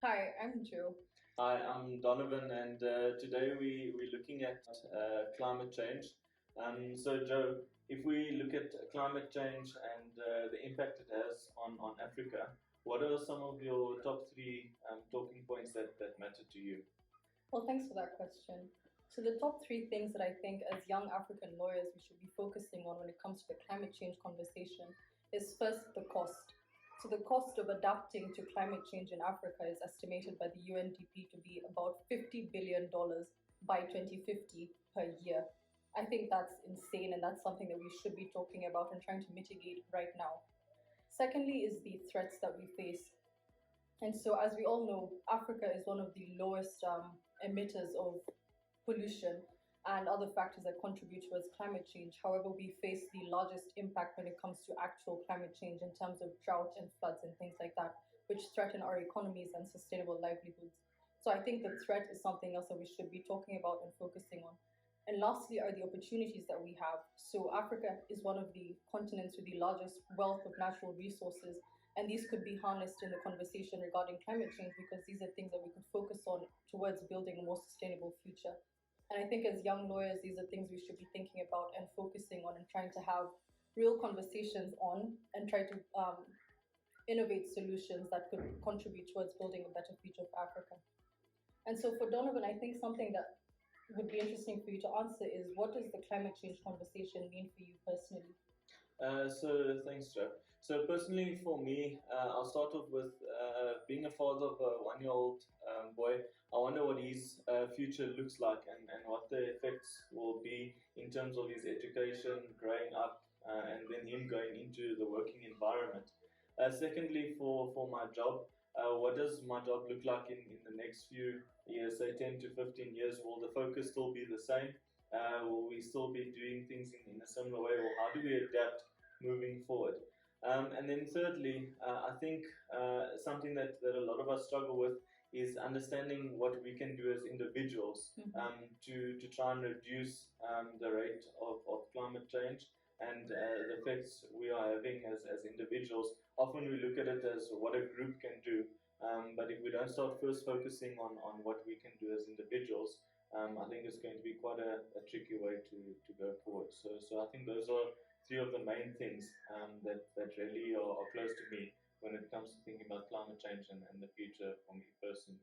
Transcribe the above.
Hi, I'm Joe. Hi, I'm Donovan, and today we're looking at climate change. Joe, if we look at climate change and the impact it has on Africa, what are some of your top three talking points that matter to you? Well, thanks for that question. So, the top three things that I think as young African lawyers we should be focusing on when it comes to the climate change conversation is first the cost. So, the cost of adapting to climate change in Africa is estimated by the UNDP to be about $50 billion by 2050 per year. I think that's insane, and that's something that we should be talking about and trying to mitigate right now. Secondly, is the threats that we face. And so, as we all know, Africa is one of the lowest emitters of pollution and other factors that contribute towards climate change. However, we face the largest impact when it comes to actual climate change in terms of drought and floods and things like that, which threaten our economies and sustainable livelihoods. So, I think the threat is something else that we should be talking about and focusing on. And lastly, are the opportunities that we have. So, Africa is one of the continents with the largest wealth of natural resources, and these could be harnessed in the conversation regarding climate change because these are things that we could focus on towards building a more sustainable future. And I think as young lawyers, these are things we should be thinking about and focusing on and trying to have real conversations on and try to innovate solutions that could contribute towards building a better future for Africa. And so for Donovan, I think something that would be interesting for you to answer is what does the climate change conversation mean for you personally? Thanks, Joe. So personally, for me, I'll start off with being a father of a one-year-old boy. I wonder what his future looks like and what the effects will be in terms of his education, growing up, and then him going into the working environment. Secondly, for my job, what does my job look like in the next few years, say 10 to 15 years? Will the focus still be the same? Will we still be doing things in a similar way, or how do we adapt moving forward? And then thirdly, I think something that a lot of us struggle with is understanding what we can do as individuals to try and reduce the rate of climate change and the effects we are having as individuals. Often we look at it as what a group can do, but if we don't start first focusing on what we can do as individuals, I think it's going to be quite a tricky way to go forward. So I think those are three of the main things that really are close to me when it comes to thinking about climate change and the future for me personally.